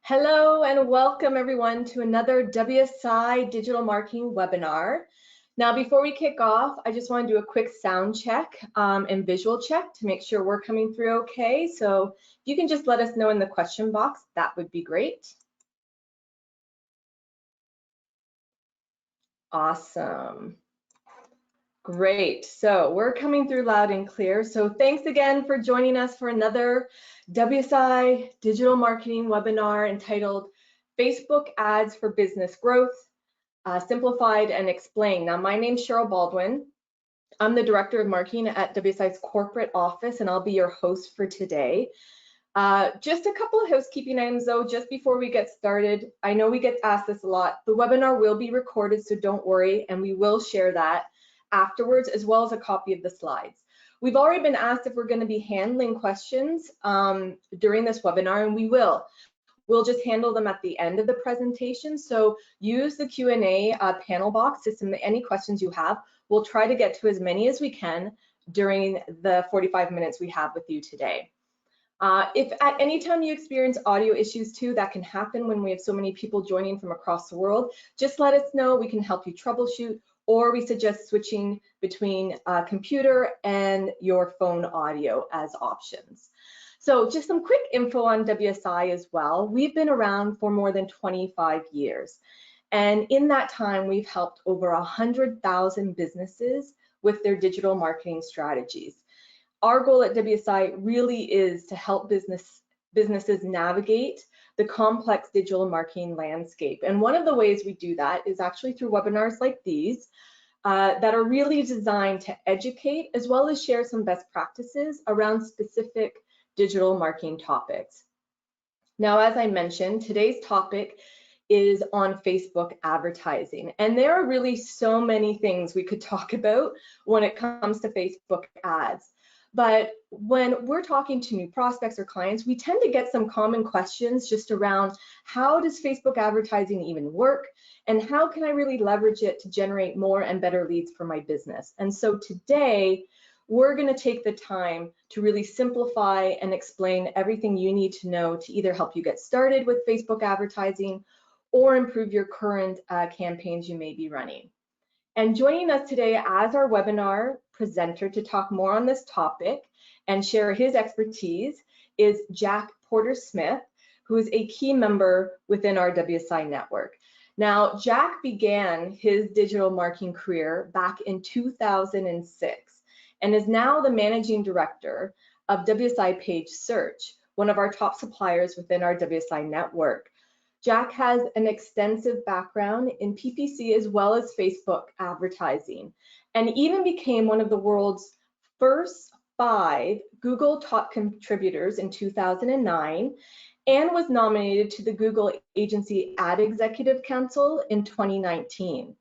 Hello and welcome everyone to another WSI digital marketing webinar. Now, before we kick off, I just want to do a quick sound check and visual check to make sure we're coming through okay. So if you can just let us know in the question box, that would be great. Awesome. Great, so we're coming through loud and clear. So thanks again for joining us for another WSI digital marketing webinar entitled Facebook Ads for Business Growth, Simplified and Explained. Now, my name's Cheryl Baldwin. I'm the Director of Marketing at WSI's corporate office, and I'll be your host for today. Just a couple of housekeeping items though, just before we get started. I know we get asked this a lot. The webinar will be recorded, so don't worry, and we will share that afterwards, as well as a copy of the slides. We've already been asked if we're going to be handling questions during this webinar, and we will. We'll just handle them at the end of the presentation. So use the Q&A panel box to submit any questions you have. We'll try to get to as many as we can during the 45 minutes we have with you today. If at any time you experience audio issues too, that can happen when we have so many people joining from across the world, just let us know. We can help you troubleshoot, or we suggest switching between computer and your phone audio as options. So just some quick info on WSI as well. We've been around for more than 25 years. And in that time, we've helped over 100,000 businesses with their digital marketing strategies. Our goal at WSI really is to help businesses navigate the complex digital marketing landscape. And one of the ways we do that is actually through webinars like these that are really designed to educate as well as share some best practices around specific digital marketing topics. Now, as I mentioned, today's topic is on Facebook advertising. And there are really so many things we could talk about when it comes to Facebook ads. But when we're talking to new prospects or clients, we tend to get some common questions just around how does Facebook advertising even work, and how can I really leverage it to generate more and better leads for my business? And so today, we're going to take the time to really simplify and explain everything you need to know to either help you get started with Facebook advertising or improve your current campaigns you may be running. And joining us today as our webinar presenter to talk more on this topic and share his expertise is Jack Porter-Smith, who is a key member within our WSI network. Now, Jack began his digital marketing career back in 2006 and is now the managing director of WSI Page Search, one of our top suppliers within our WSI network. Jack has an extensive background in PPC as well as Facebook advertising, and even became one of the world's first 5 Google top contributors in 2009, and was nominated to the Google Agency Ad Executive Council in 2019.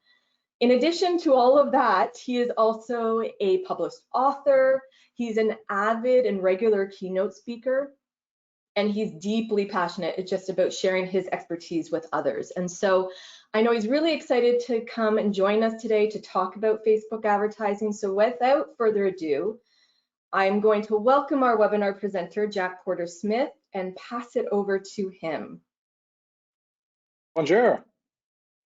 In addition to all of that, he is also a published author. He's an avid and regular keynote speaker, and he's deeply passionate just about sharing his expertise with others. And so I know he's really excited to come and join us today to talk about Facebook advertising. So without further ado, I'm going to welcome our webinar presenter, Jack Porter-Smith, and pass it over to him. Bonjour.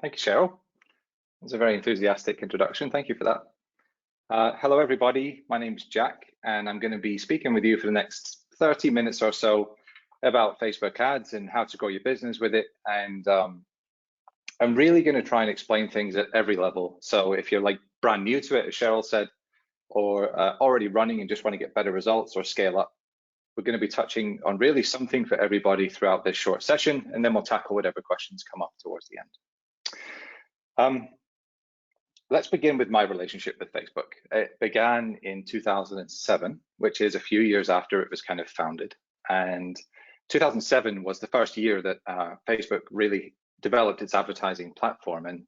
Thank you, Cheryl. It was a very enthusiastic introduction. Thank you for that. Hello, everybody. My name is Jack, and I'm going to be speaking with you for the next 30 minutes or so about Facebook ads and how to grow your business with it. And I'm really going to try and explain things at every level. So if you're like brand new to it, as Cheryl said, or already running and just want to get better results or scale up, we're going to be touching on really something for everybody throughout this short session, and then we'll tackle whatever questions come up towards the end. Let's begin with my relationship with Facebook. It began in 2007, which is a few years after it was kind of founded. And 2007 was the first year that Facebook really developed its advertising platform. And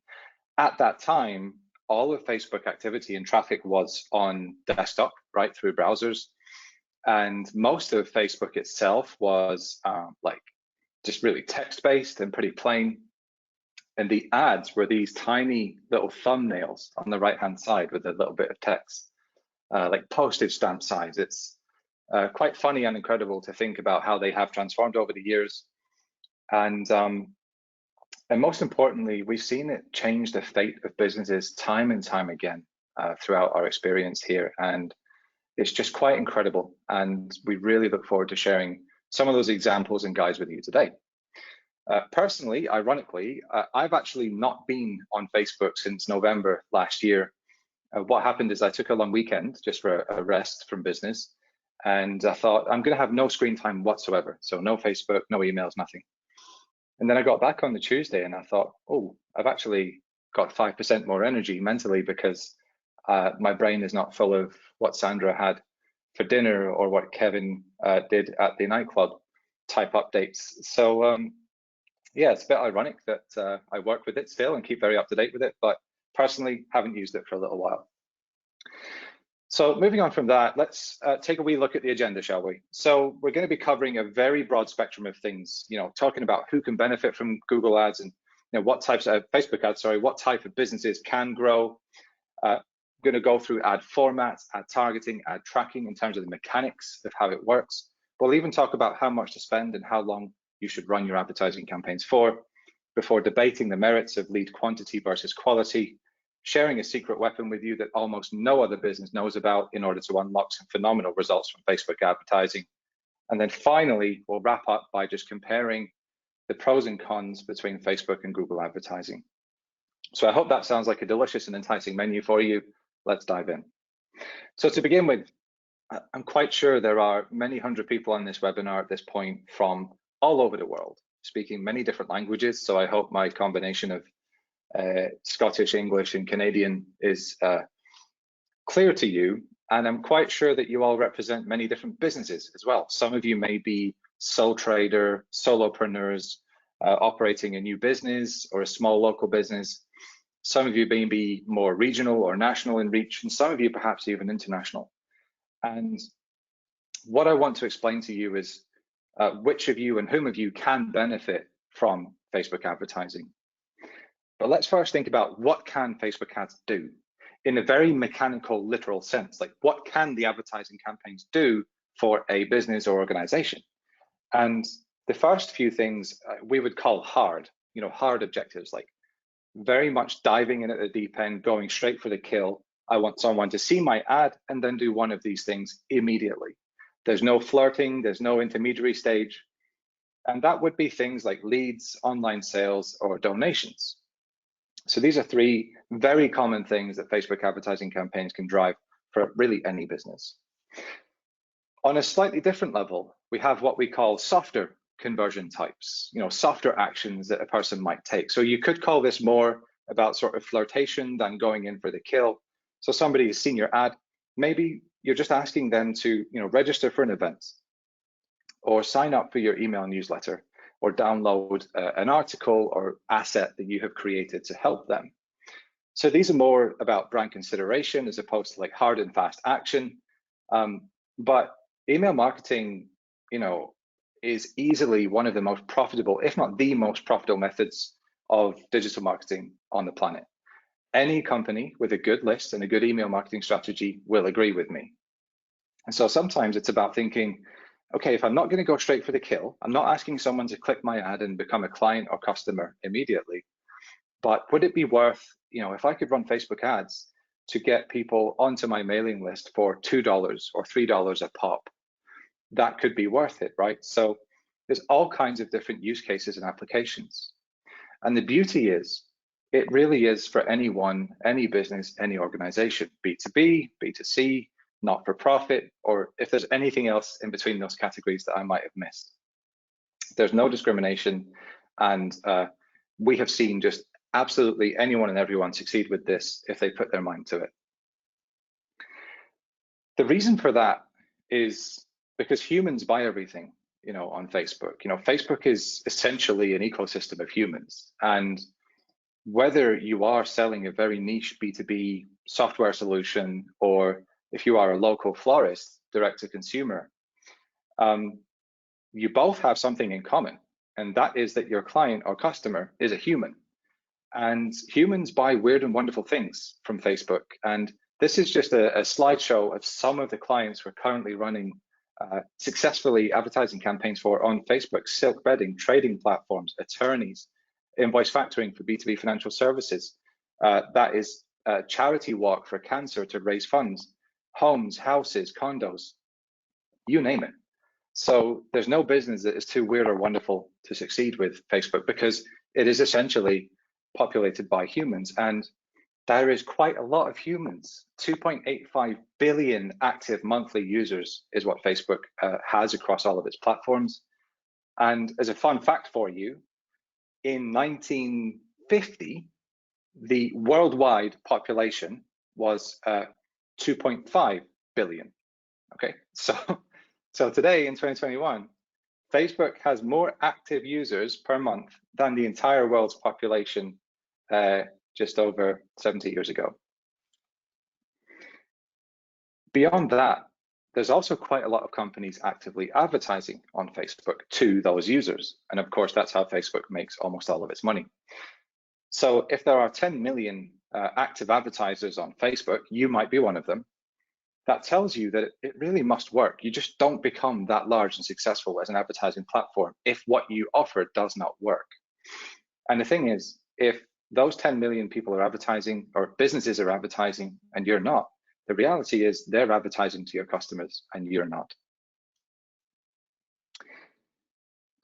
at that time, all of Facebook activity and traffic was on desktop, right, through browsers. And most of Facebook itself was like just really text-based and pretty plain. And the ads were these tiny little thumbnails on the right-hand side with a little bit of text, like postage stamp size. It's quite funny and incredible to think about how they have transformed over the years. And most importantly, we've seen it change the fate of businesses time and time again throughout our experience here. And it's just quite incredible. And we really look forward to sharing some of those examples and guides with you today. Personally, ironically, I've actually not been on Facebook since November last year. What happened is I took a long weekend just for a rest from business. And I thought, I'm going to have no screen time whatsoever. So no Facebook, no emails, nothing. And then I got back on the Tuesday and I thought, oh, I've actually got 5% more energy mentally because my brain is not full of what Sandra had for dinner or what Kevin did at the nightclub type updates. So yeah, it's a bit ironic that I work with it still and keep very up to date with it, but personally haven't used it for a little while. So moving on from that, let's take a wee look at the agenda, shall we? So we're going to be covering a very broad spectrum of things, talking about who can benefit from Google ads and what types of Facebook ads, what type of businesses can grow. I'm going to go through ad formats, ad targeting, ad tracking in terms of the mechanics of how it works. We'll even talk about how much to spend and how long you should run your advertising campaigns for, before debating the merits of lead quantity versus quality, sharing a secret weapon with you that almost no other business knows about in order to unlock some phenomenal results from Facebook advertising. And then finally, we'll wrap up by just comparing the pros and cons between Facebook and Google advertising. So I hope that sounds like a delicious and enticing menu for you. Let's dive in. So to begin with, I'm quite sure there are many hundred people on this webinar at this point from all over the world, speaking many different languages. So I hope my combination of Scottish, English, and Canadian is clear to you. And I'm quite sure that you all represent many different businesses as well. Some of you may be sole trader, solopreneurs, operating a new business or a small local business. Some of you may be more regional or national in reach, and some of you perhaps even international. And what I want to explain to you is which of you and whom of you can benefit from Facebook advertising. But let's first think about what can Facebook ads do in a very mechanical, literal sense. Like, what can the advertising campaigns do for a business or organization? And the first few things we would call hard, hard objectives, like very much diving in at the deep end, going straight for the kill. I want someone to see my ad and then do one of these things immediately. There's no flirting, there's no intermediary stage. And that would be things like leads, online sales, or donations. So these are three very common things that Facebook advertising campaigns can drive for really any business. On a slightly different level, we have what we call softer conversion types, softer actions that a person might take. So you could call this more about sort of flirtation than going in for the kill. So somebody has seen your ad, maybe you're just asking them to, register for an event or sign up for your email newsletter or download an article or asset that you have created to help them. So these are more about brand consideration as opposed to like hard and fast action. But email marketing, is easily one of the most profitable, if not the most profitable methods of digital marketing on the planet. Any company with a good list and a good email marketing strategy will agree with me. And so sometimes it's about thinking, okay, if I'm not going to go straight for the kill, I'm not asking someone to click my ad and become a client or customer immediately, but would it be worth, if I could run Facebook ads to get people onto my mailing list for $2 or $3 a pop? That could be worth it, right? So there's all kinds of different use cases and applications. And the beauty is, it really is for anyone, any business, any organization, B2B, B2C, not-for-profit, or if there's anything else in between those categories that I might have missed. There's no discrimination, and we have seen just absolutely anyone and everyone succeed with this if they put their mind to it. The reason for that is because humans buy everything, on Facebook. Facebook is essentially an ecosystem of humans, and whether you are selling a very niche B2B software solution or if you are a local florist, direct to consumer, you both have something in common, and that is that your client or customer is a human. And humans buy weird and wonderful things from Facebook. And this is just a slideshow of some of the clients we're currently running successfully advertising campaigns for on Facebook, silk bedding, trading platforms, attorneys, invoice factoring for B2B financial services. That is a charity walk for cancer to raise funds, homes, houses, condos, you name it. So there's no business that is too weird or wonderful to succeed with Facebook, because it is essentially populated by humans, and there is quite a lot of humans. 2.85 billion active monthly users is what Facebook has across all of its platforms. And as a fun fact for you, in 1950, the worldwide population was 2.5 billion. Okay, so today in 2021, Facebook has more active users per month than the entire world's population just over 70 years ago. Beyond that, there's also quite a lot of companies actively advertising on Facebook to those users. And of course, that's how Facebook makes almost all of its money. So if there are 10 million active advertisers on Facebook, you might be one of them. That tells you that it really must work. You just don't become that large and successful as an advertising platform if what you offer does not work. And the thing is, if those 10 million people are advertising, or businesses are advertising, and you're not, the reality is they're advertising to your customers and you're not.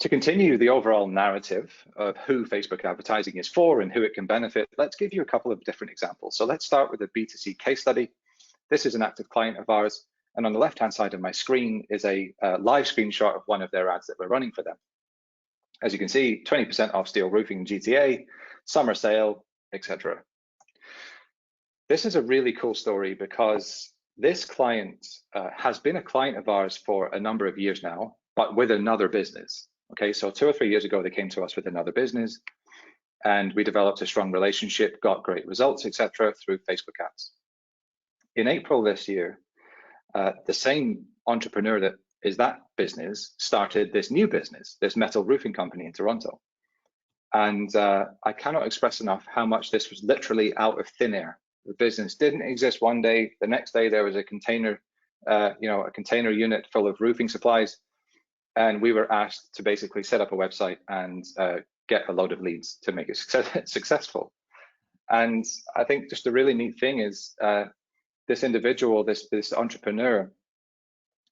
To continue the overall narrative of who Facebook advertising is for and who it can benefit, let's give you a couple of different examples. So let's start with a B2C case study. This is an active client of ours, and on the left-hand side of my screen is a live screenshot of one of their ads that we're running for them. As you can see, 20% off steel roofing in GTA, summer sale, etc. This is a really cool story because this client has been a client of ours for a number of years now, but with another business. Okay, so 2 or 3 years ago, they came to us with another business, and we developed a strong relationship, got great results, etc., through Facebook ads. In April this year, the same entrepreneur that is that business started this new business, this metal roofing company in Toronto. And I cannot express enough how much this was literally out of thin air. The business didn't exist one day. The next day there was a container, a container unit full of roofing supplies. And we were asked to basically set up a website and get a load of leads to make it successful. And I think just the really neat thing is this individual, this entrepreneur,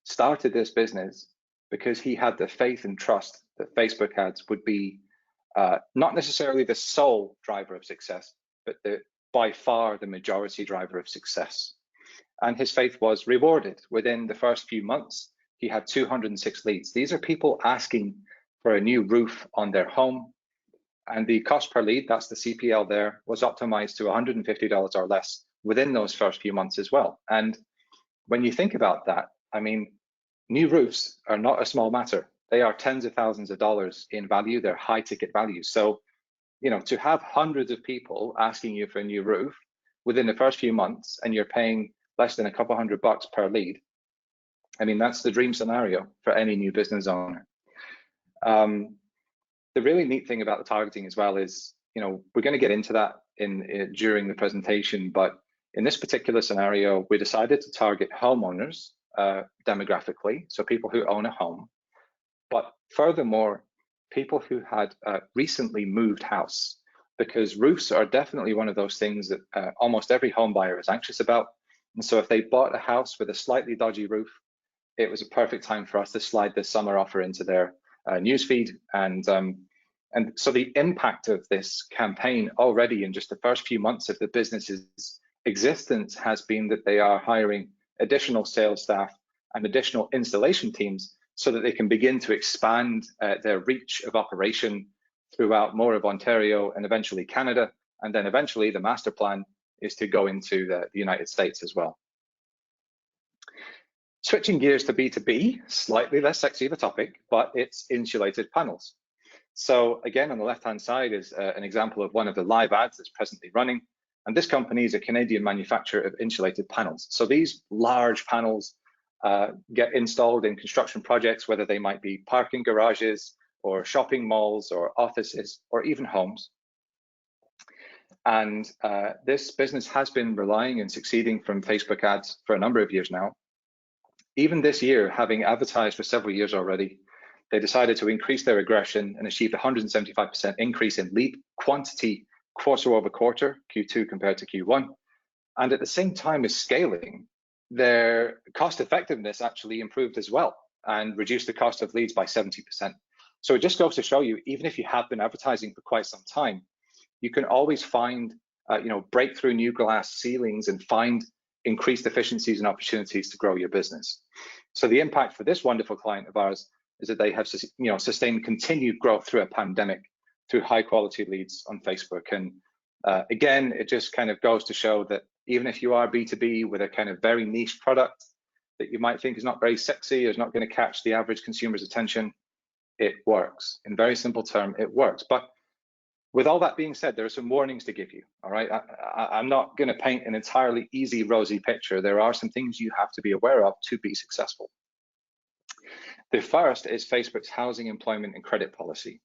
started this business because he had the faith and trust that Facebook ads would be not necessarily the sole driver of success, but by far the majority driver of success. And his faith was rewarded. Within the first few months, he had 206 leads. These are people asking for a new roof on their home. And the cost per lead, that's the CPL there, was optimized to $150 or less within those first few months as well. And when you think about that, I mean, new roofs are not a small matter. They are tens of thousands of dollars in value. They're high ticket values. So, to have hundreds of people asking you for a new roof within the first few months, and you're paying less than a couple $100 per lead, I mean, that's the dream scenario for any new business owner. The really neat thing about the targeting as well is, we're going to get into that during the presentation, but in this particular scenario, we decided to target homeowners demographically, so people who own a home, but furthermore, people who had recently moved house, because roofs are definitely one of those things that almost every home buyer is anxious about. And so if they bought a house with a slightly dodgy roof, it was a perfect time for us to slide this summer offer into their newsfeed. And so the impact of this campaign already in just the first few months of the business's existence has been that they are hiring additional sales staff and additional installation teams so that they can begin to expand their reach of operation throughout more of Ontario and eventually Canada. And then eventually the master plan is to go into the United States as well. Switching gears to B2B, slightly less sexy of a topic, but it's insulated panels. So again, on the left-hand side is an example of one of the live ads that's presently running. And this company is a Canadian manufacturer of insulated panels. So these large panels get installed in construction projects, whether they might be parking garages or shopping malls or offices or even homes. And this business has been relying and succeeding from Facebook ads for a number of years now. even this year, having advertised for several years already, they decided to increase their aggression and achieved a 175% increase in lead quantity quarter over quarter, Q2 compared to Q1. And at the same time as scaling, their cost effectiveness actually improved as well and reduced the cost of leads by 70%. So it just goes to show you, even if you have been advertising for quite some time, you can always find, break through new glass ceilings and find increased efficiencies and opportunities to grow your business. So the impact for this wonderful client of ours is that they have, sustained continued growth through a pandemic through high quality leads on Facebook. And again, it just kind of goes to show that even if you are B2B with a kind of very niche product that you might think is not very sexy, or is not going to catch the average consumer's attention, it works. In very simple term, it works. But with all that being said, there are some warnings to give you, all right? I'm not going to paint an entirely easy, rosy picture. There are some things you have to be aware of to be successful. The first is Facebook's housing, employment, and credit policy.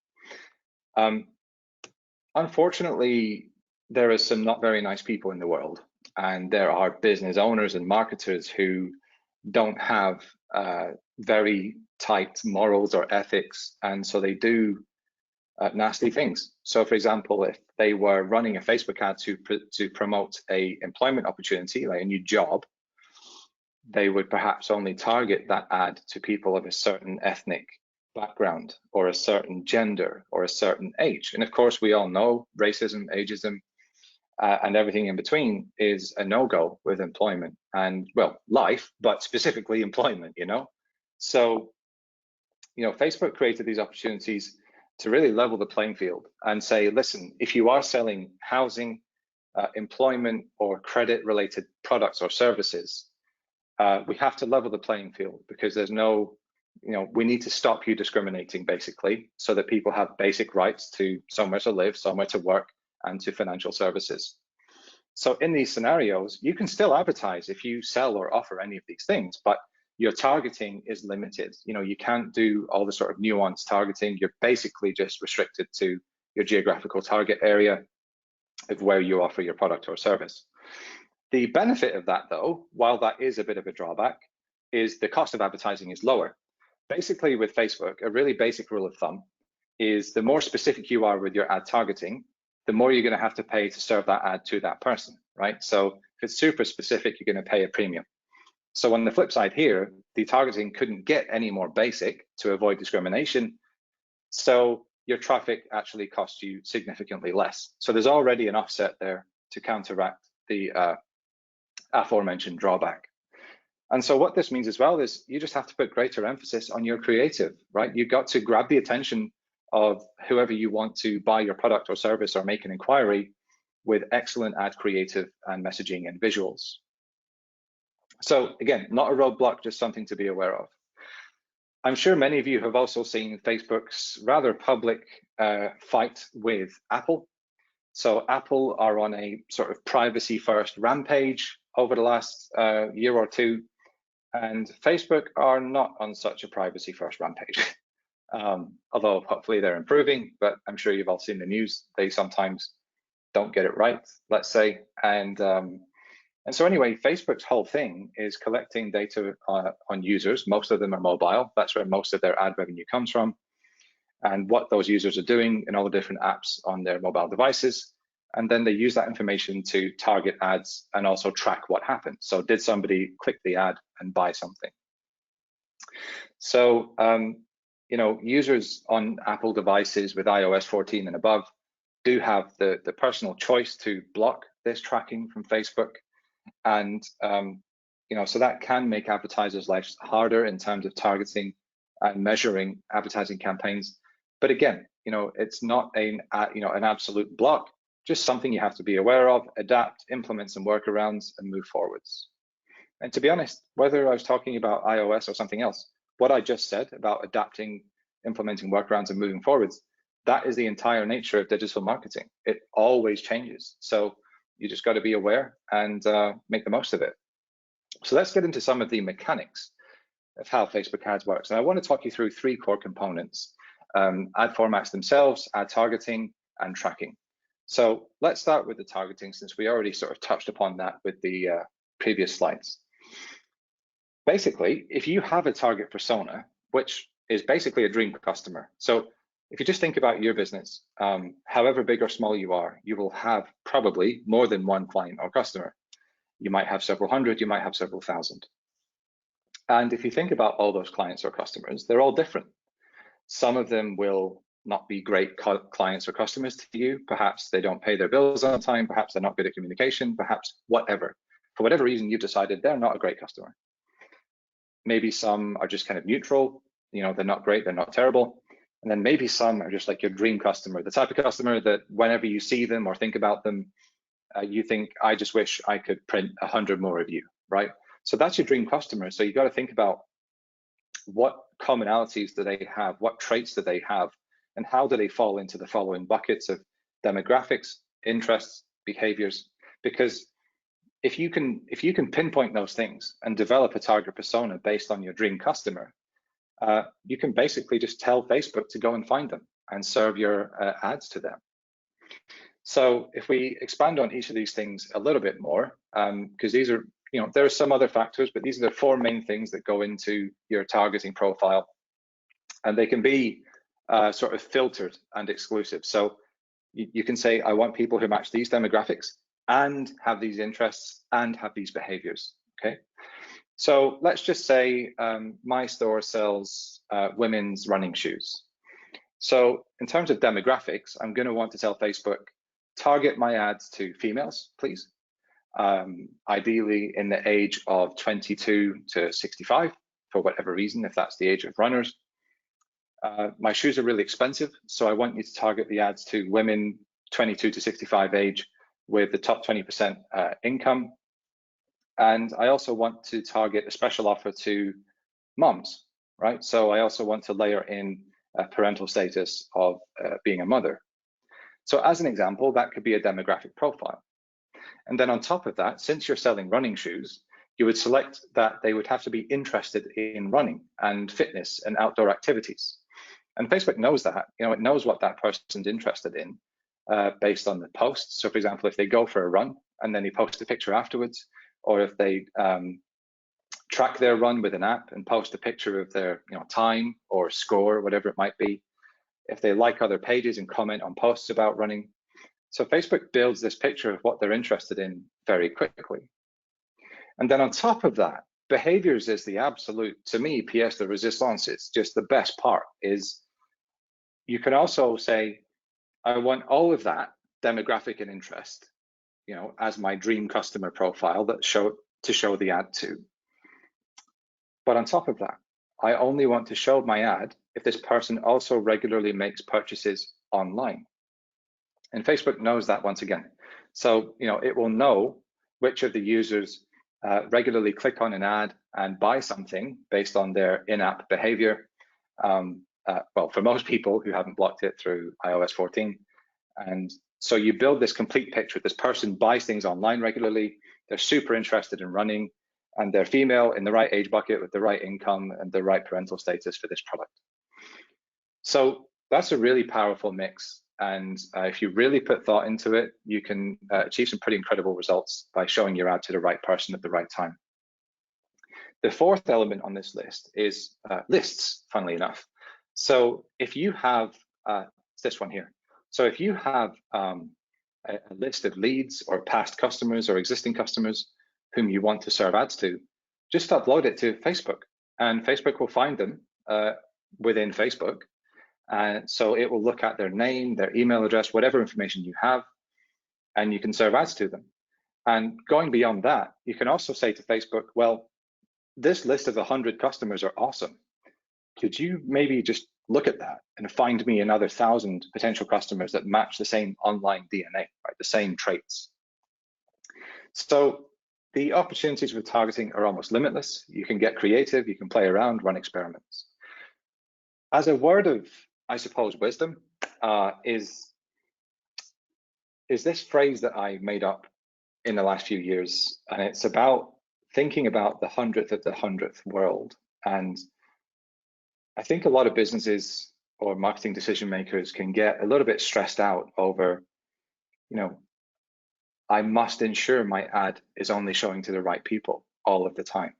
Unfortunately, there are some not very nice people in the world, and there are business owners and marketers who don't have very tight morals or ethics, and so they do nasty things. So for example, if they were running a Facebook ad to promote a employment opportunity, like a new job, they would perhaps only target that ad to people of a certain ethnic background or a certain gender or a certain age. And of course, we all know racism, ageism, and everything in between is a no-go with employment and, well, life, but specifically employment, So, Facebook created these opportunities to really level the playing field and say, listen, if you are selling housing, employment, or credit-related products or services, we have to level the playing field, because there's no, we need to stop you discriminating, basically, so that people have basic rights to somewhere to live, somewhere to work, and to financial services. So in these scenarios, you can still advertise if you sell or offer any of these things, but your targeting is limited. You can't do all the sort of nuanced targeting. You're basically just restricted to your geographical target area of where you offer your product or service. The benefit of that, though, while that is a bit of a drawback, is the cost of advertising is lower. Basically, with Facebook, a really basic rule of thumb is the more specific you are with your ad targeting, the more you're going to have to pay to serve that ad to that person, right? So if it's super specific, you're going to pay a premium. So on the flip side here, the targeting couldn't get any more basic to avoid discrimination. So your traffic actually costs you significantly less. So there's already an offset there to counteract the aforementioned drawback. And so what this means as well is you just have to put greater emphasis on your creative, right? You've got to grab the attention of whoever you want to buy your product or service or make an inquiry with excellent ad creative and messaging and visuals. So again, not a roadblock, just something to be aware of. I'm sure many of you have also seen Facebook's rather public fight with Apple. So Apple are on a sort of privacy first rampage over the last year or two, and Facebook are not on such a privacy first rampage. Although hopefully they're improving, but I'm sure you've all seen the news. They sometimes don't get it right, let's say. And so anyway, Facebook's whole thing is collecting data on users. Most of them are mobile. That's where most of their ad revenue comes from, and what those users are doing in all the different apps on their mobile devices. And then they use that information to target ads and also track what happened. So did somebody click the ad and buy something? So, users on Apple devices with iOS 14 and above do have the personal choice to block this tracking from Facebook. And, so that can make advertisers' lives harder in terms of targeting and measuring advertising campaigns. But again, it's not an absolute block, just something you have to be aware of, adapt, implement some workarounds, and move forwards. And to be honest, whether I was talking about iOS or something else, what I just said about adapting, implementing workarounds, and moving forwards, that is the entire nature of digital marketing. It always changes. So you just got to be aware and make the most of it. So let's get into some of the mechanics of how Facebook ads works. And I want to talk you through three core components: ad formats themselves, ad targeting, and tracking. So let's start with the targeting, since we already sort of touched upon that with the previous slides. basically, if you have a target persona, which is basically a dream customer. So if you just think about your business, however big or small you are, you will have probably more than one client or customer. You might have several hundred, you might have several thousand. And if you think about all those clients or customers, they're all different. Some of them will not be great clients or customers to you. Perhaps they don't pay their bills on time. Perhaps they're not good at communication. Perhaps whatever. For whatever reason, you've decided they're not a great customer. Maybe some are just kind of neutral. You know, they're not great, they're not terrible. And then maybe some are just like your dream customer, the type of customer that whenever you see them or think about them, you think, I just wish I could print 100 more of you, right? So that's your dream customer. So you got to think about what commonalities do they have, what traits do they have, and how do they fall into the following buckets of demographics, interests, behaviors. Because if you can pinpoint those things and develop a target persona based on your dream customer, you can basically just tell Facebook to go and find them and serve your ads to them. So if we expand on each of these things a little bit more, because these are, you know, there are some other factors, but these are the four main things that go into your targeting profile, and they can be sort of filtered and exclusive. So you can say, I want people who match these demographics and have these interests and have these behaviors, okay? So let's just say my store sells women's running shoes. So in terms of demographics, I'm going to want to tell Facebook, target my ads to females, please. Ideally in the age of 22 to 65, for whatever reason, if that's the age of runners. My shoes are really expensive, so I want you to target the ads to women 22 to 65 age with the top 20% income. And I also want to target a special offer to moms, right? So I also want to layer in a parental status of being a mother. So as an example, that could be a demographic profile. And then on top of that, since you're selling running shoes, you would select that they would have to be interested in running and fitness and outdoor activities. And Facebook knows that, you know, it knows what that person's interested in based on the posts. So for example, if they go for a run and then they post a picture afterwards, or if they track their run with an app and post a picture of their, you know, time or score, whatever it might be, if they like other pages and comment on posts about running. So Facebook builds this picture of what they're interested in very quickly. And then on top of that, behaviors is the absolute, to me, pièce de résistance. It's just the best part is you can also say, I want all of that demographic and interest, you know, as my dream customer profile that show the ad to. But on top of that, I only want to show my ad if this person also regularly makes purchases online. And Facebook knows that once again. So, you know, it will know which of the users regularly click on an ad and buy something based on their in-app behavior. Well, for most people who haven't blocked it through iOS 14. And so you build this complete picture. This person buys things online regularly. They're super interested in running, and they're female in the right age bucket with the right income and the right parental status for this product. So that's a really powerful mix. And if you really put thought into it, you can achieve some pretty incredible results by showing your ad to the right person at the right time. The fourth element on this list is lists, funnily enough. So if you have, it's this one here. So if you have a list of leads or past customers or existing customers whom you want to serve ads to, just upload it to Facebook, and Facebook will find them within Facebook. So it will look at their name, their email address, whatever information you have, and you can serve ads to them. And going beyond that, you can also say to Facebook, well, this list of 100 customers are awesome. Could you maybe just look at that and find me another 1,000 potential customers that match the same online DNA, right? The same traits. So the opportunities with targeting are almost limitless. You can get creative, you can play around, run experiments. As a word of, I suppose, wisdom, is this phrase that I made up in the last few years, and it's about thinking about the 100th of the 100th world. And I think a lot of businesses or marketing decision makers can get a little bit stressed out over, you know, I must ensure my ad is only showing to the right people all of the time.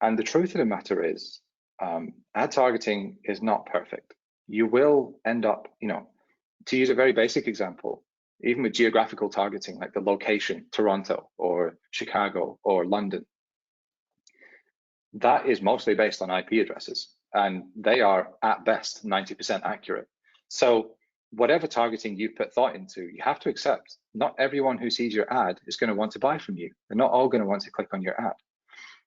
And the truth of the matter is, ad targeting is not perfect. You will end up, to use a very basic example, even with geographical targeting, like the location, Toronto or Chicago or London, that is mostly based on IP addresses, and they are at best 90% accurate. So whatever targeting you put thought into, you have to accept not everyone who sees your ad is going to want to buy from you. They're not all going to want to click on your ad.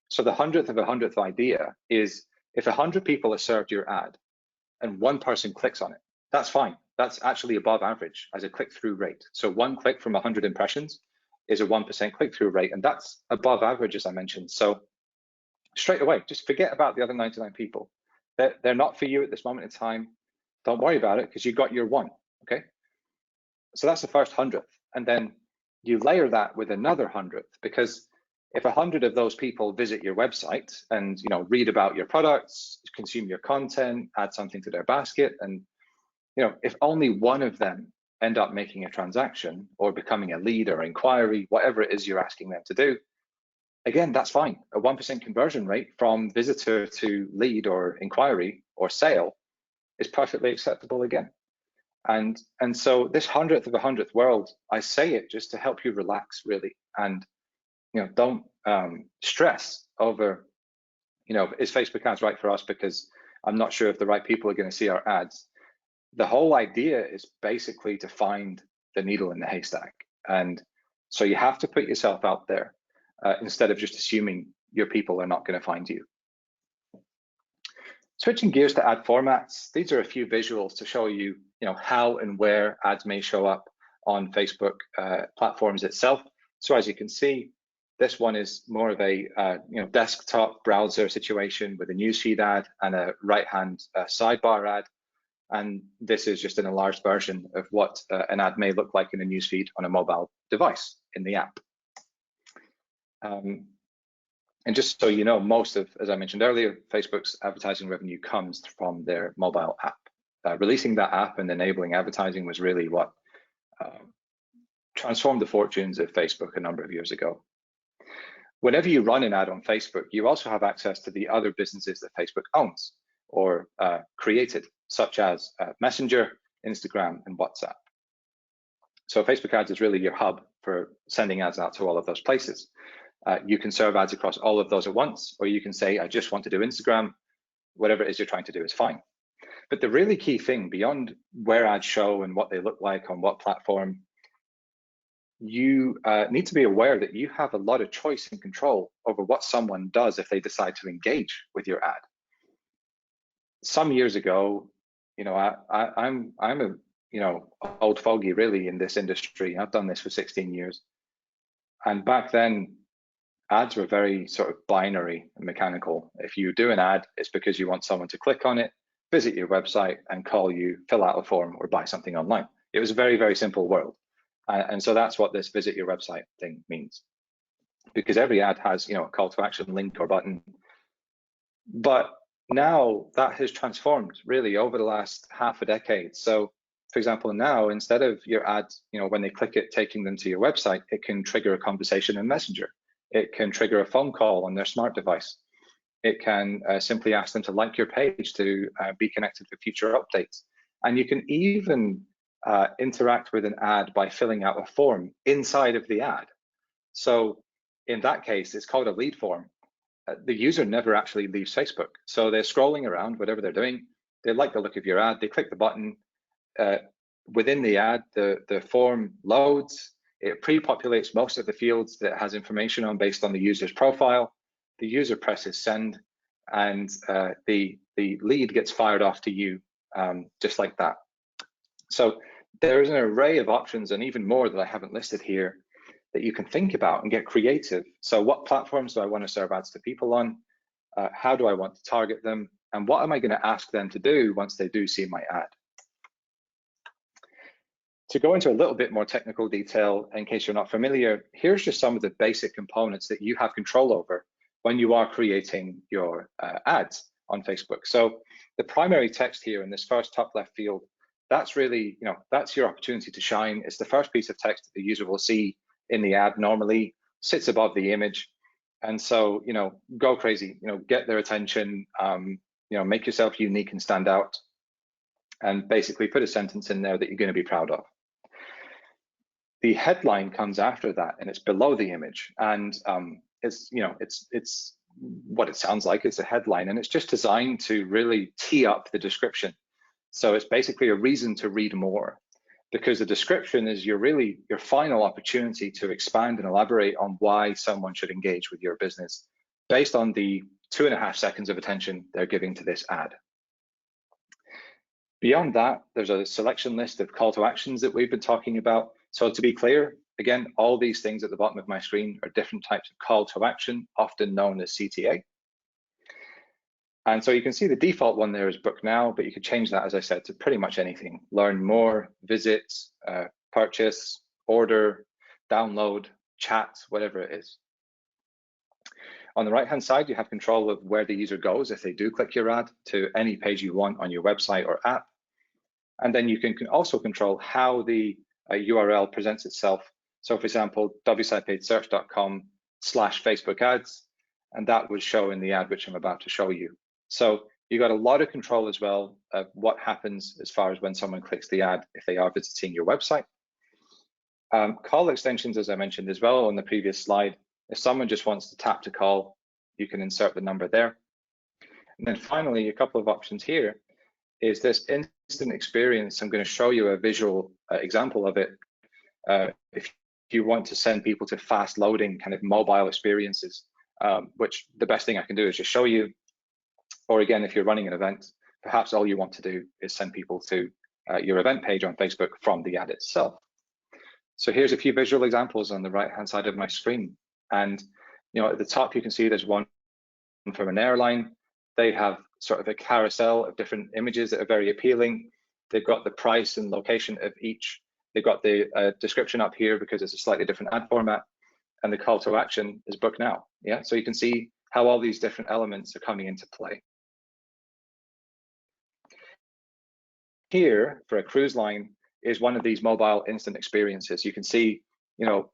So the 100th of a 100th idea is, if 100 people are served your ad and one person clicks on it, that's fine. That's actually above average as a click-through rate. So one click from 100 impressions is a 1% click-through rate, and that's above average, as I mentioned. So straight away, just forget about the other 99 people. They're not for you at this moment in time. Don't worry about it, because you got your one, okay? So that's the first 100th. And then you layer that with another 100th, because if 100 of those people visit your website and read about your products, consume your content, add something to their basket, and if only one of them end up making a transaction or becoming a lead or inquiry, whatever it is you're asking them to do, again, that's fine. A 1% conversion rate from visitor to lead or inquiry or sale is perfectly acceptable again. And so this 100th of a 100th world, I say it just to help you relax, really, and don't stress over, is Facebook ads right for us, because I'm not sure if the right people are going to see our ads. The whole idea is basically to find the needle in the haystack. And so you have to put yourself out there instead of just assuming your people are not going to find you. Switching gears to ad formats, these are a few visuals to show you, how and where ads may show up on Facebook platforms itself. So as you can see, this one is more of a desktop browser situation with a newsfeed ad and a right-hand sidebar ad. And this is just an enlarged version of what an ad may look like in a newsfeed on a mobile device in the app. And just so you know, most of, as I mentioned earlier, Facebook's advertising revenue comes from their mobile app. Releasing that app and enabling advertising was really what transformed the fortunes of Facebook a number of years ago. Whenever you run an ad on Facebook, you also have access to the other businesses that Facebook owns or created, such as Messenger, Instagram, and WhatsApp. So Facebook ads is really your hub for sending ads out to all of those places. You can serve ads across all of those at once, or you can say, I just want to do Instagram. Whatever it is you're trying to do is fine. But the really key thing, beyond where ads show and what they look like on what platform, you need to be aware that you have a lot of choice and control over what someone does if they decide to engage with your ad. Some years ago, I'm a old fogey really in this industry. I've done this for 16 years, and back then ads were very sort of binary and mechanical. If you do an ad, it's because you want someone to click on it, visit your website, and call you, fill out a form, or buy something online. It was a very, very simple world. And so that's what this visit your website thing means, because every ad has a call to action link or button. But now that has transformed really over the last half a decade. So for example, now instead of your ad, when they click it, taking them to your website, it can trigger a conversation in Messenger. It can trigger a phone call on their smart device. It can simply ask them to like your page to be connected for future updates. And you can even interact with an ad by filling out a form inside of the ad. So in that case, it's called a lead form. The user never actually leaves Facebook. So they're scrolling around, whatever they're doing. They like the look of your ad. They click the button. Within the ad, the form loads. It pre-populates most of the fields that it has information on based on the user's profile. The user presses send, and the lead gets fired off to you just like that. So there's an array of options, and even more that I haven't listed here, that you can think about and get creative. So what platforms do I want to serve ads to people on? How do I want to target them? And what am I going to ask them to do once they do see my ad? To go into a little bit more technical detail, in case you're not familiar, here's just some of the basic components that you have control over when you are creating your ads on Facebook. So the primary text here in this first top left field, that's really, that's your opportunity to shine. It's the first piece of text that the user will see in the ad, normally sits above the image. And so, go crazy, get their attention, make yourself unique and stand out, and basically put a sentence in there that you're going to be proud of. The headline comes after that, and it's below the image, and it's what it sounds like. It's a headline, and it's just designed to really tee up the description. So it's basically a reason to read more, because the description is your final opportunity to expand and elaborate on why someone should engage with your business based on the 2.5 seconds of attention they're giving to this ad. Beyond that, there's a selection list of call to actions that we've been talking about. So to be clear, again, all these things at the bottom of my screen are different types of call to action, often known as CTA. And so you can see the default one there is book now, but you could change that, as I said, to pretty much anything. Learn more, visit, purchase, order, download, chat, whatever it is. On the right-hand side, you have control of where the user goes if they do click your ad to any page you want on your website or app. And then you can also control how the URL presents itself. So for example, wsitepaidsearch.com/Facebook ads, and that would show in the ad which I'm about to show you. So you got a lot of control as well of what happens as far as when someone clicks the ad if they are visiting your website. Call extensions, as I mentioned as well on the previous slide. If someone just wants to tap to call, you can insert the number there. And then finally, a couple of options here is this instant experience. I'm going to show you a visual example of it. If you want to send people to fast loading kind of mobile experiences, which the best thing I can do is just show you. Or again, if you're running an event, perhaps all you want to do is send people to your event page on Facebook from the ad itself. So here's a few visual examples on the right-hand side of my screen. And at the top, you can see there's one from an airline. They have sort of a carousel of different images that are very appealing. They've got the price and location of each. They've got the description up here because it's a slightly different ad format, and the call to action is book now. Yeah, so you can see how all these different elements are coming into play. Here, for a cruise line, is one of these mobile instant experiences. You can see,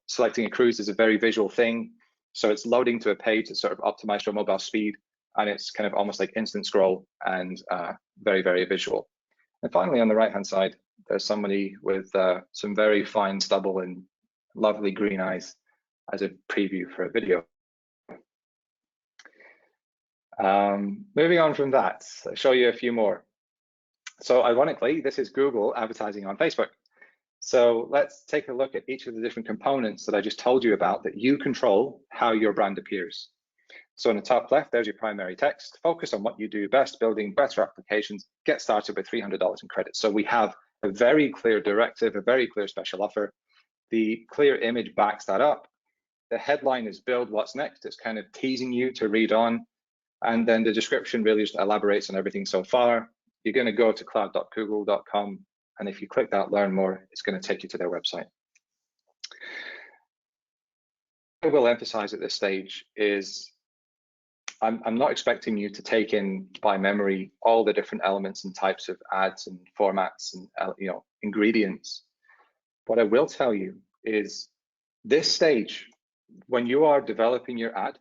selecting a cruise is a very visual thing. So it's loading to a page that's sort of optimized for mobile speed, and it's kind of almost like instant scroll and very, very visual. And finally, on the right-hand side, there's somebody with some very fine stubble and lovely green eyes as a preview for a video. Moving on from that, I'll show you a few more. So ironically, this is Google advertising on Facebook. So let's take a look at each of the different components that I just told you about that you control how your brand appears. So in the top left, there's your primary text. Focus on what you do best, building better applications. Get started with $300 in credit. So we have a very clear directive, a very clear special offer. The clear image backs that up. The headline is build what's next. It's kind of teasing you to read on. And then the description really just elaborates on everything so far. You're going to go to cloud.google.com, and if you click that learn more, it's going to take you to their website. What I will emphasize at this stage is I'm not expecting you to take in by memory all the different elements and types of ads and formats and ingredients. What I will tell you is this stage, when you are developing your ad,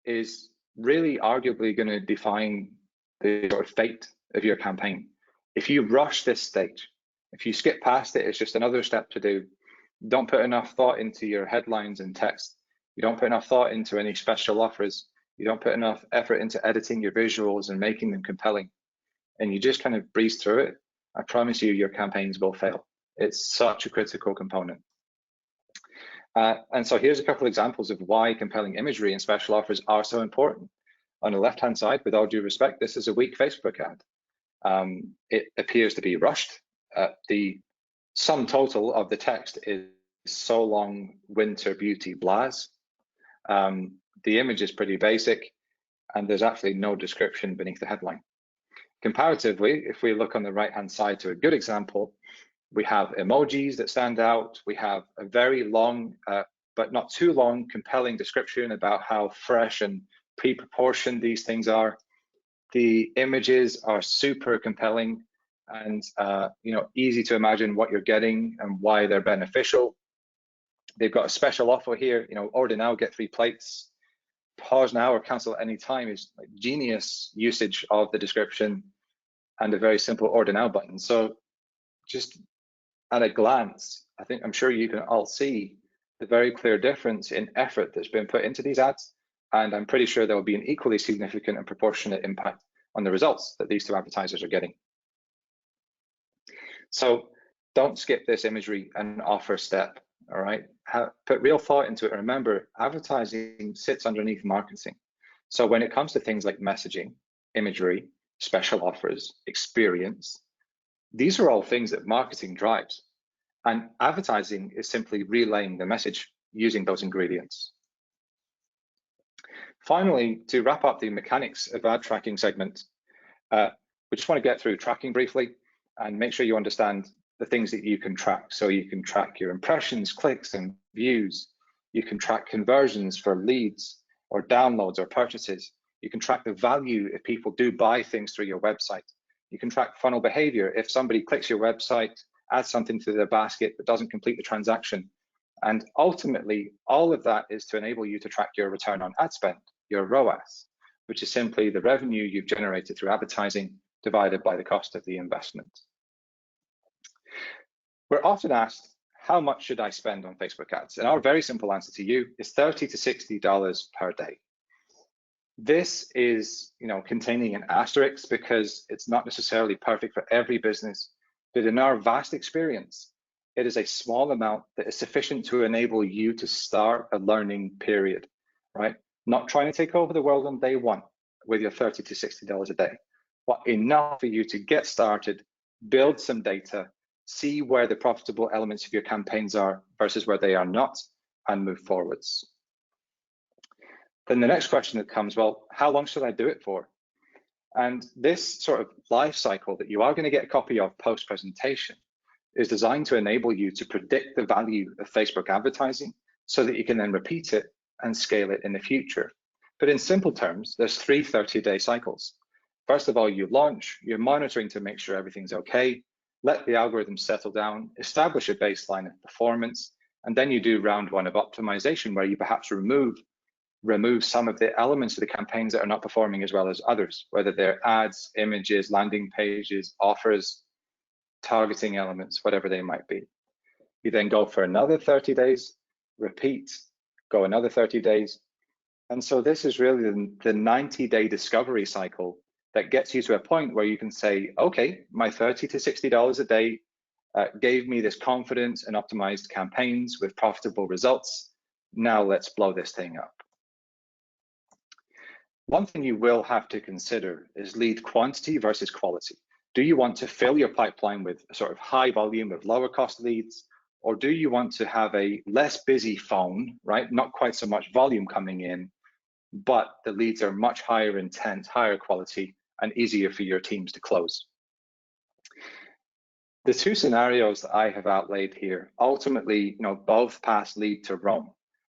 is really arguably going to define the sort of fate of your campaign. If you rush this stage, if you skip past it, it's just another step to do. Don't put enough thought into your headlines and text. You don't put enough thought into any special offers. You don't put enough effort into editing your visuals and making them compelling. And you just kind of breeze through it. I promise you, your campaigns will fail. It's such a critical component. And so here's a couple of examples of why compelling imagery and special offers are so important. On the left-hand side, with all due respect, this is a weak Facebook ad. It appears to be rushed. The sum total of the text is so long, winter beauty blahs. The image is pretty basic, and there's actually no description beneath the headline. Comparatively, if we look on the right-hand side to a good example, we have emojis that stand out. We have a very long, but not too long, compelling description about how fresh and pre-proportioned these things are. The images are super compelling and easy to imagine what you're getting and why they're beneficial. They've got a special offer here, order now, get 3 plates. pause now or cancel at any time is like genius usage of the description and a very simple order now button. So just at a glance, I'm sure you can all see the very clear difference in effort that's been put into these ads. And I'm pretty sure there will be an equally significant and proportionate impact on the results that these two advertisers are getting. So don't skip this imagery and offer step, all right? Put real thought into it. Remember, advertising sits underneath marketing. So when it comes to things like messaging, imagery, special offers, experience, these are all things that marketing drives. And advertising is simply relaying the message using those ingredients. Finally, to wrap up the mechanics of ad tracking segment, we just want to get through tracking briefly and make sure you understand the things that you can track. So you can track your impressions, clicks, and views. You can track conversions for leads or downloads or purchases. You can track the value if people do buy things through your website. You can track funnel behavior if somebody clicks your website, adds something to their basket but doesn't complete the transaction. And ultimately, all of that is to enable you to track your return on ad spend, your ROAS, which is simply the revenue you've generated through advertising divided by the cost of the investment. We're often asked, how much should I spend on Facebook ads? And our very simple answer to you is $30 to $60 per day. This is, containing an asterisk because it's not necessarily perfect for every business, but in our vast experience, it is a small amount that is sufficient to enable you to start a learning period, right? Not trying to take over the world on day one with your $30 to $60 a day, but enough for you to get started, build some data, see where the profitable elements of your campaigns are versus where they are not, and move forwards. Then the next question that comes, well, how long should I do it for? And this sort of life cycle that you are going to get a copy of post-presentation is designed to enable you to predict the value of Facebook advertising so that you can then repeat it and scale it in the future. But in simple terms, there's 3 30-day cycles. First of all, you launch, you're monitoring to make sure everything's okay, let the algorithm settle down, establish a baseline of performance, and then you do round 1 of optimization where you perhaps remove some of the elements of the campaigns that are not performing as well as others, whether they're ads, images, landing pages, offers, targeting elements, whatever they might be. You then go for another 30 days, repeat, go another 30 days. And so this is really the 90-day discovery cycle that gets you to a point where you can say, okay, my $30 to $60 a day gave me this confidence and optimized campaigns with profitable results. Now let's blow this thing up. One thing you will have to consider is lead quantity versus quality. Do you want to fill your pipeline with a sort of high volume of lower cost leads, or do you want to have a less busy phone, right? Not quite so much volume coming in, but the leads are much higher intent, higher quality, and easier for your teams to close. The 2 scenarios that I have outlaid here, ultimately, both paths lead to Rome.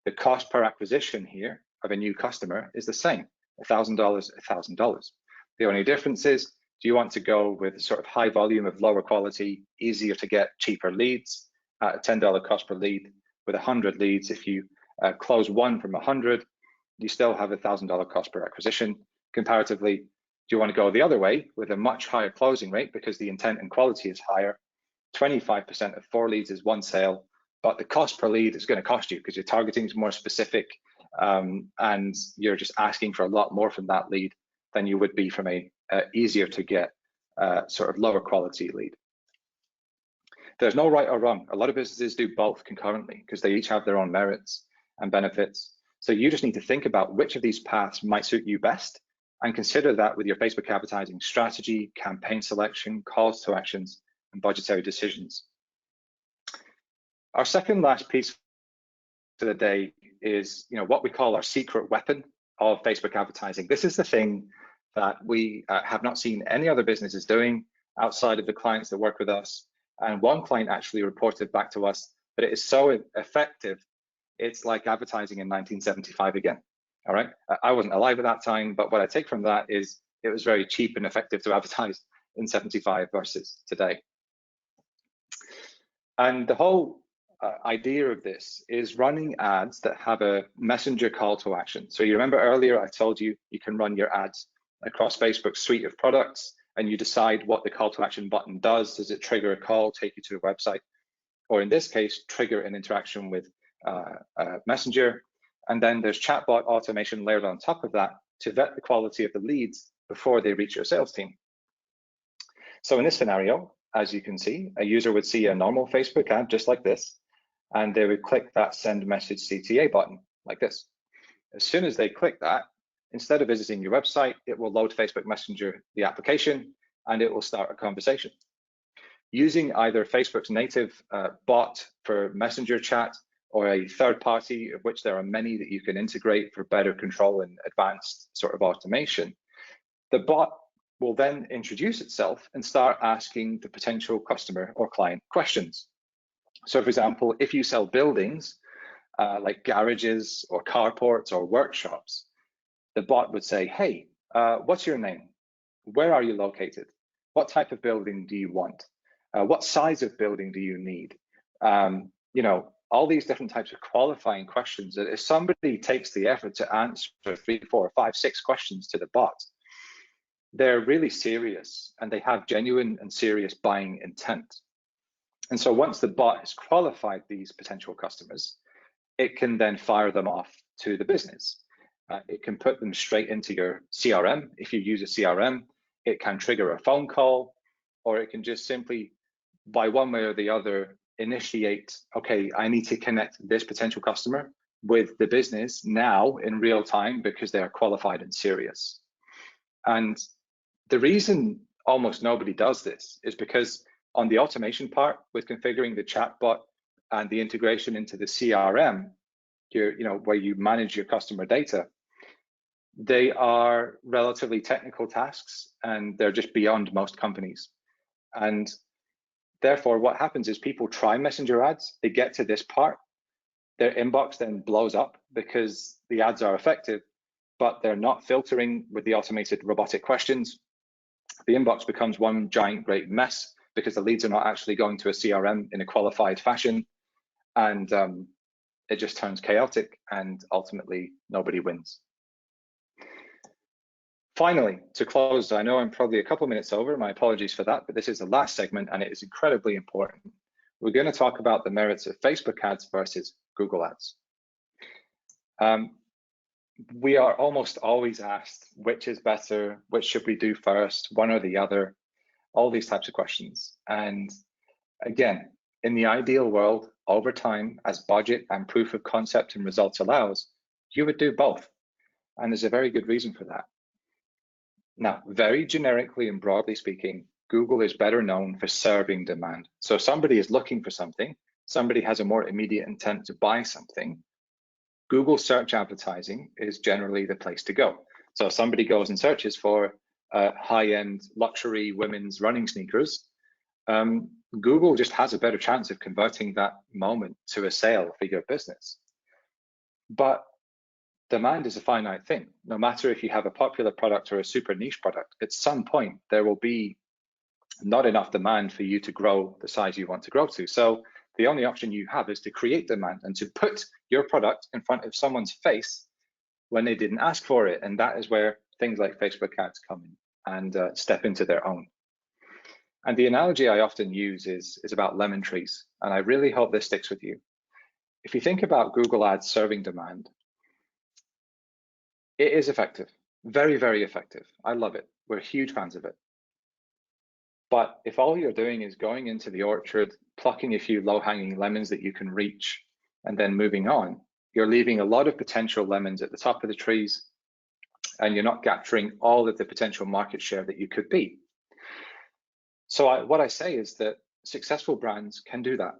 The cost per acquisition here of a new customer is the same, $1,000, $1,000. The only difference is, do you want to go with a sort of high volume of lower quality, easier to get, cheaper leads at a $10 cost per lead with 100 leads? If you close 1 from 100, you still have a $1,000 cost per acquisition. Comparatively, do you want to go the other way with a much higher closing rate because the intent and quality is higher? 25% of 4 leads is 1 sale, but the cost per lead is going to cost you because your targeting is more specific and you're just asking for a lot more from that lead than you would be from a easier to get sort of lower quality lead. There's no right or wrong. A lot of businesses do both concurrently because they each have their own merits and benefits. So you just need to think about which of these paths might suit you best and consider that with your Facebook advertising strategy, campaign selection, calls to actions, and budgetary decisions. Our second last piece for the day is what we call our secret weapon of Facebook advertising. This is the thing that we have not seen any other businesses doing outside of the clients that work with us. And one client actually reported back to us that it is so effective, it's like advertising in 1975 again. All right, I wasn't alive at that time, but what I take from that is it was very cheap and effective to advertise in 75 versus today. And the whole idea of this is running ads that have a messenger call to action. So you remember earlier I told you you can run your ads across Facebook's suite of products, and you decide what the call to action button does. Does it trigger a call, take you to a website, or in this case, trigger an interaction with Messenger? And then there's chatbot automation layered on top of that to vet the quality of the leads before they reach your sales team. So in this scenario, as you can see, a user would see a normal Facebook ad just like this, and they would click that send message CTA button like this. As soon as they click that, instead of visiting your website, it will load Facebook Messenger, the application, and it will start a conversation. Using either Facebook's native bot for Messenger chat or a third party, of which there are many that you can integrate for better control and advanced sort of automation, the bot will then introduce itself and start asking the potential customer or client questions. So for example, if you sell buildings like garages or carports or workshops, the bot would say, hey, what's your name? Where are you located? What type of building do you want? What size of building do you need? You know, all these different types of qualifying questions. If somebody takes the effort to answer 3, 4, 5, 6 questions to the bot, they're really serious and they have genuine and serious buying intent. And so once the bot has qualified these potential customers, it can then fire them off to the business. It can put them straight into your CRM. If you use a CRM, it can trigger a phone call, or it can just simply, by one way or the other, initiate, okay, I need to connect this potential customer with the business now in real time because they are qualified and serious. And the reason almost nobody does this is because on the automation part with configuring the chatbot and the integration into the CRM, where you manage your customer data, they are relatively technical tasks and they're just beyond most companies. And therefore, what happens is people try Messenger ads, they get to this part, their inbox then blows up because the ads are effective, but they're not filtering with the automated robotic questions. The inbox becomes one giant great mess because the leads are not actually going to a CRM in a qualified fashion, and it just turns chaotic and ultimately nobody wins. Finally, to close, I know I'm probably a couple minutes over, my apologies for that, but this is the last segment and it is incredibly important. We're going to talk about the merits of Facebook ads versus Google ads. We are almost always asked which is better, which should we do first, one or the other, all these types of questions. And again, in the ideal world, over time, as budget and proof of concept and results allows, you would do both. And there's a very good reason for that. Now, very generically and broadly speaking, Google is better known for serving demand. So if somebody is looking for something, somebody has a more immediate intent to buy something, Google search advertising is generally the place to go. So if somebody goes and searches for high-end luxury women's running sneakers, Google just has a better chance of converting that moment to a sale for your business. But demand is a finite thing. No matter if you have a popular product or a super niche product, at some point there will be not enough demand for you to grow the size you want to grow to. So the only option you have is to create demand and to put your product in front of someone's face when they didn't ask for it. And that is where things like Facebook ads come in and step into their own. And the analogy I often use is about lemon trees. And I really hope this sticks with you. If you think about Google ads serving demand, it is effective, very, very effective. I love it. We're huge fans of it. But if all you're doing is going into the orchard, plucking a few low-hanging lemons that you can reach, and then moving on, you're leaving a lot of potential lemons at the top of the trees, and you're not capturing all of the potential market share that you could be. So what I say is that successful brands can do that.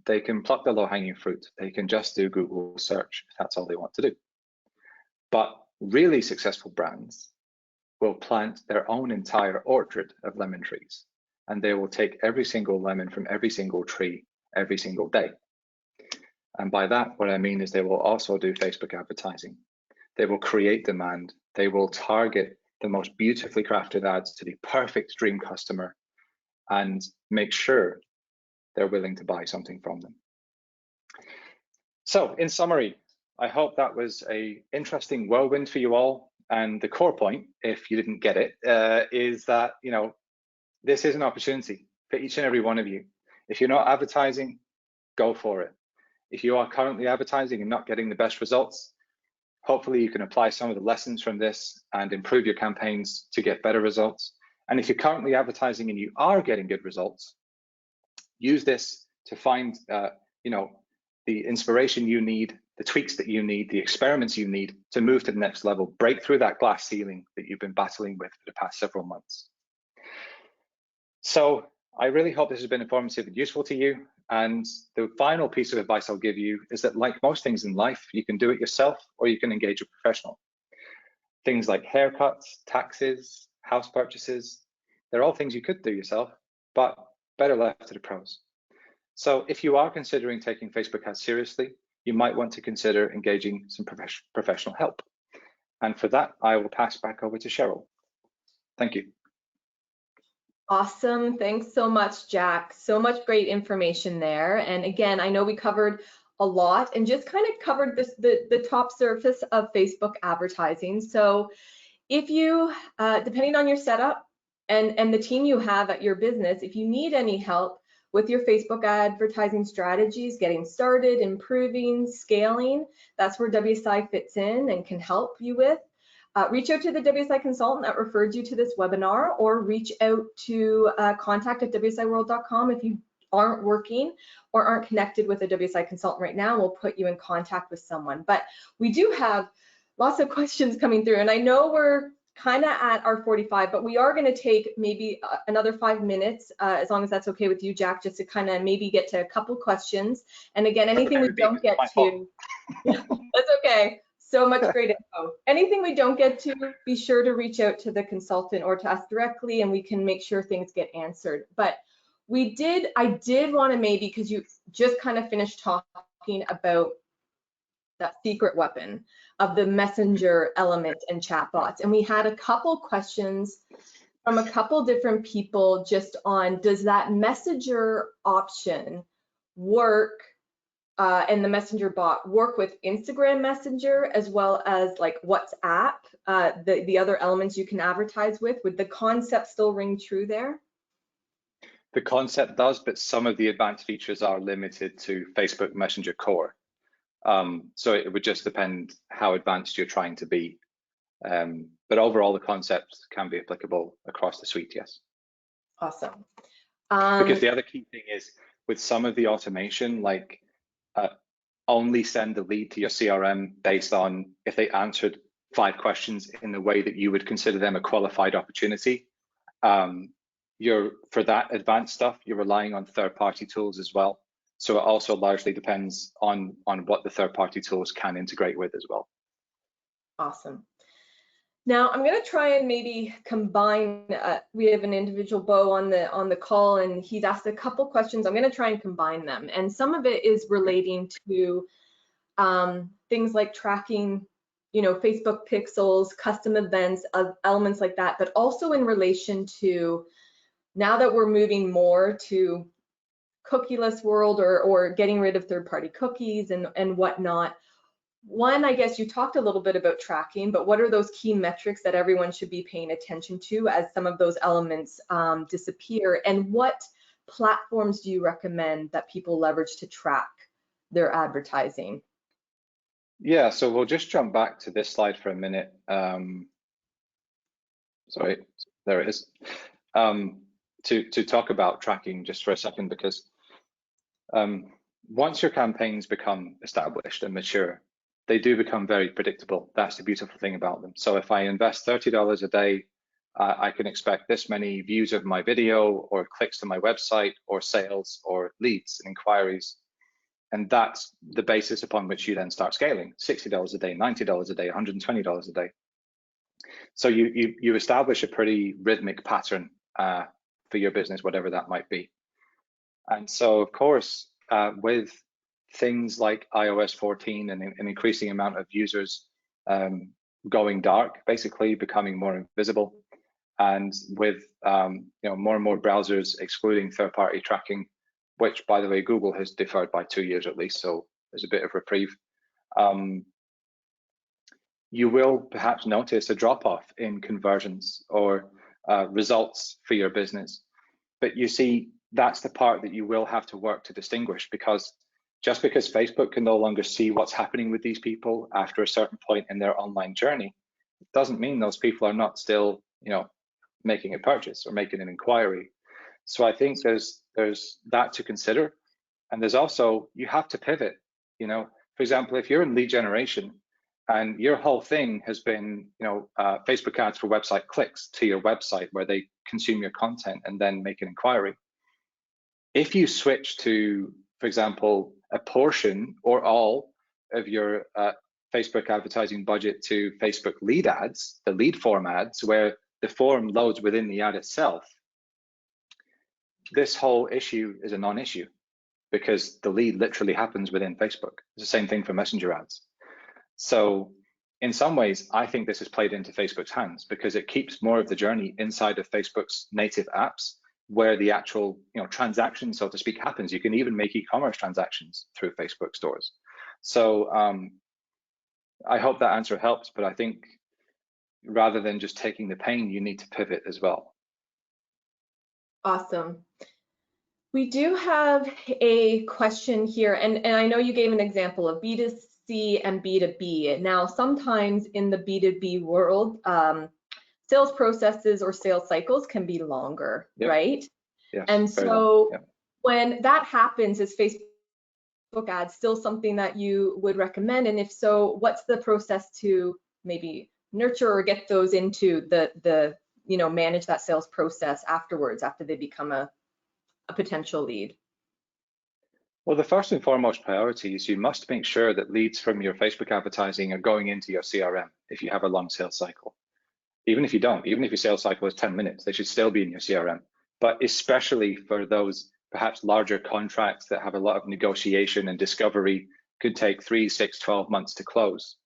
They can pluck the low-hanging fruit. They can just do Google search if that's all they want to do. But really successful brands will plant their own entire orchard of lemon trees, and they will take every single lemon from every single tree every single day. And by that, what I mean is they will also do Facebook advertising. They will create demand. They will target the most beautifully crafted ads to the perfect dream customer and make sure they're willing to buy something from them. So in summary, I hope that was a interesting whirlwind for you all. And the core point, if you didn't get it, is that, this is an opportunity for each and every one of you. If you're not advertising, go for it. If you are currently advertising and not getting the best results, hopefully you can apply some of the lessons from this and improve your campaigns to get better results. And if you're currently advertising and you are getting good results, use this to find, the inspiration you need, the tweaks that you need, the experiments you need to move to the next level, break through that glass ceiling that you've been battling with for the past several months. So I really hope this has been informative and useful to you. And the final piece of advice I'll give you is that, like most things in life, you can do it yourself or you can engage a professional. Things like haircuts, taxes, house purchases, they're all things you could do yourself, but better left to the pros. So if you are considering taking Facebook ads seriously, you might want to consider engaging some professional help. And for that, I will pass back over to Cheryl. Thank you. Awesome. Thanks so much, Jack. So much great information there. And again, I know we covered a lot and just kind of covered the top surface of Facebook advertising. So if you, depending on your setup and the team you have at your business, if you need any help with your Facebook advertising strategies, getting started, improving, scaling, that's where WSI fits in and can help you with. Reach out to the WSI consultant that referred you to this webinar, or reach out to contact@wsiworld.com if you aren't working or aren't connected with a WSI consultant right now. We'll put you in contact with someone. But we do have lots of questions coming through, and I know we're kind of at our 45, but we are going to take maybe another 5 minutes, as long as that's okay with you, Jack, just to kind of maybe get to a couple questions. And again, anything we don't get to, that's okay. So much great info. Anything we don't get to, be sure to reach out to the consultant or to us directly, and we can make sure things get answered. But I did want to maybe, because you just kind of finished talking about that secret weapon of the messenger element and chatbots. And we had a couple questions from a couple different people just on, does that messenger option work and the messenger bot work with Instagram Messenger as well as like WhatsApp, the other elements you can advertise with? Would the concept still ring true there? The concept does, but some of the advanced features are limited to Facebook Messenger Core. So it would just depend how advanced you're trying to be. But overall, the concept can be applicable across the suite, yes. Awesome. Because the other key thing is, with some of the automation, like only send the lead to your CRM based on if they answered 5 questions in the way that you would consider them a qualified opportunity. For that advanced stuff, you're relying on third-party tools as well. So it also largely depends on what the third-party tools can integrate with as well. Awesome. Now I'm going to try and maybe combine. We have an individual Bo on the call, and he's asked a couple questions. I'm going to try and combine them, and some of it is relating to things like tracking, Facebook pixels, custom events, elements like that, but also in relation to now that we're moving more to cookieless world or getting rid of third-party cookies and whatnot. One, I guess you talked a little bit about tracking, but what are those key metrics that everyone should be paying attention to as some of those elements disappear? And what platforms do you recommend that people leverage to track their advertising? Yeah, so we'll just jump back to this slide for a minute. Sorry, there it is. To talk about tracking just for a second, because once your campaigns become established and mature, they do become very predictable. That's the beautiful thing about them. So if I invest $30 a day, I can expect this many views of my video or clicks to my website or sales or leads and inquiries. And that's the basis upon which you then start scaling. $60 a day, $90 a day, $120 a day. So you establish a pretty rhythmic pattern for your business, whatever that might be. And so, of course, with things like iOS 14 and an increasing amount of users going dark, basically becoming more invisible, and with more and more browsers excluding third-party tracking, which, by the way, Google has deferred by 2 years at least, so there's a bit of reprieve. You will perhaps notice a drop-off in conversions or results for your business. But you see, that's the part that you will have to work to distinguish, because just because Facebook can no longer see what's happening with these people after a certain point in their online journey, it doesn't mean those people are not still, making a purchase or making an inquiry. So I think there's that to consider. And there's also, you have to pivot. For example, if you're in lead generation and your whole thing has been, Facebook ads for website clicks to your website where they consume your content and then make an inquiry. If you switch to, for example, a portion or all of your Facebook advertising budget to Facebook lead ads, the lead form ads, where the form loads within the ad itself, this whole issue is a non-issue because the lead literally happens within Facebook. It's the same thing for messenger ads. So in some ways, I think this has played into Facebook's hands because it keeps more of the journey inside of Facebook's native apps where the actual transaction, so to speak, happens. You can even make e-commerce transactions through Facebook stores. So I hope that answer helps, but I think rather than just taking the pain, you need to pivot as well. Awesome. We do have a question here, and I know you gave an example of B2C and B2B. Now, sometimes in the B2B world, sales processes or sales cycles can be longer, Yep. right? Yes, and so yep. When that happens, is Facebook ads still something that you would recommend? And if so, what's the process to maybe nurture or get those into the manage that sales process afterwards, after they become a potential lead? Well, the first and foremost priority is you must make sure that leads from your Facebook advertising are going into your CRM if you have a long sales cycle. Even if you don't, even if your sales cycle is 10 minutes, they should still be in your CRM. But especially for those perhaps larger contracts that have a lot of negotiation and discovery, could take 3, 6, 12 months to close.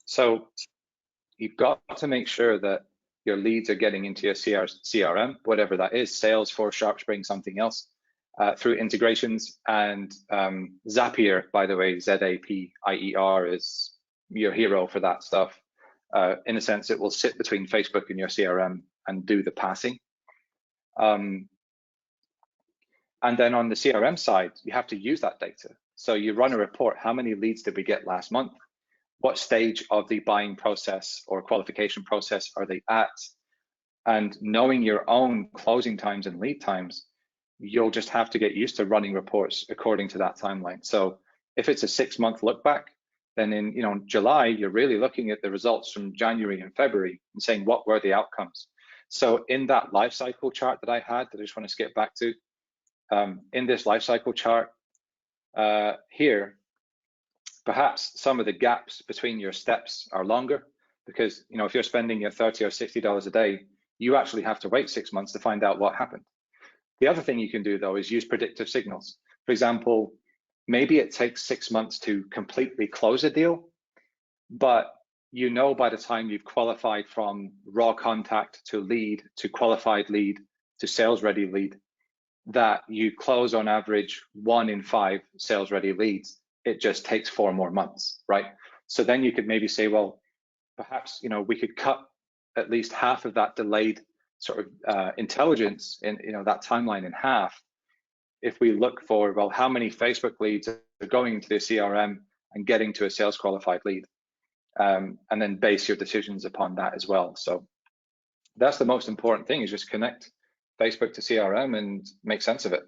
So you've got to make sure that your leads are getting into your CRM, whatever that is, Salesforce, SharpSpring, something else, through integrations. And Zapier, by the way, Z-A-P-I-E-R, is your hero for that stuff. In a sense, it will sit between Facebook and your CRM and do the passing. And then on the CRM side, you have to use that data. So you run a report. How many leads did we get last month? What stage of the buying process or qualification process are they at? And knowing your own closing times and lead times, you'll just have to get used to running reports according to that timeline. So if it's a 6-month look back, then in July, you're really looking at the results from January and February and saying, what were the outcomes? So in that life cycle chart that I had, that I just want to skip back to, in this life cycle chart here, perhaps some of the gaps between your steps are longer because if you're spending your $30 or $60 a day, you actually have to wait 6 months to find out what happened. The other thing you can do though is use predictive signals. For example, maybe it takes 6 months to completely close a deal, but by the time you've qualified from raw contact to lead to qualified lead to sales ready lead, that you close on average 1 in 5 sales ready leads. It just takes 4 more months, right? So then you could maybe say, well, perhaps we could cut at least half of that delayed sort of intelligence in that timeline in half if we look for, well, how many Facebook leads are going into the CRM and getting to a sales qualified lead, and then base your decisions upon that as well. So that's the most important thing, is just connect Facebook to CRM and make sense of it.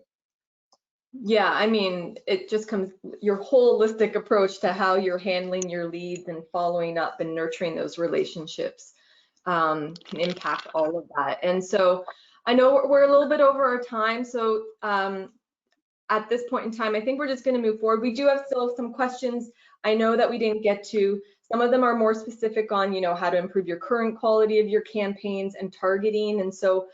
Yeah, I mean, it just comes, your holistic approach to how you're handling your leads and following up and nurturing those relationships can impact all of that. And so I know we're a little bit over our time. So at this point in time, I think we're just going to move forward. We do have still some questions I know that we didn't get to. Some of them are more specific on, how to improve your current quality of your campaigns and targeting. And so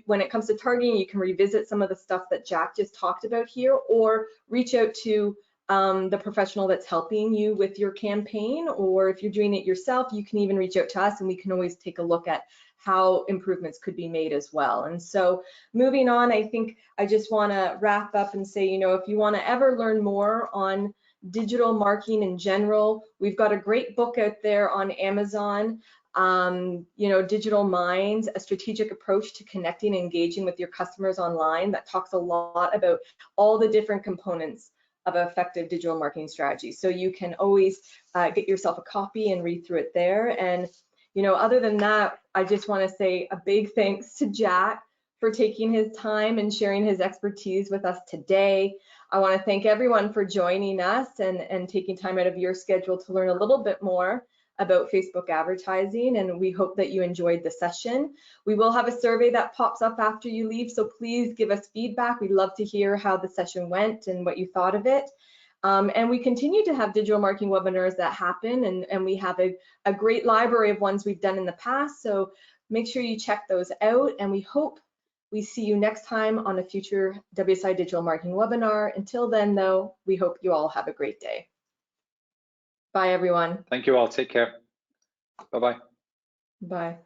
when it comes to targeting, you can revisit some of the stuff that Jack just talked about here, or reach out to the professional that's helping you with your campaign. Or if you're doing it yourself, you can even reach out to us and we can always take a look at how improvements could be made as well. And so moving on, I think I just want to wrap up and say, if you want to ever learn more on digital marketing in general. We've got a great book out there on Amazon, Digital Minds, a strategic approach to connecting and engaging with your customers online, that talks a lot about all the different components of effective digital marketing strategy. So you can always get yourself a copy and read through it there. And other than that, I just want to say a big thanks to Jack for taking his time and sharing his expertise with us today. I want to thank everyone for joining us and taking time out of your schedule to learn a little bit more about Facebook advertising, and we hope that you enjoyed the session. We will have a survey that pops up after you leave, so please give us feedback. We'd love to hear how the session went and what you thought of it. And we continue to have digital marketing webinars that happen, and we have a great library of ones we've done in the past, so make sure you check those out, and we hope we see you next time on a future WSI Digital Marketing webinar. Until then, though, we hope you all have a great day. Bye, everyone. Thank you all. Take care. Bye-bye. Bye.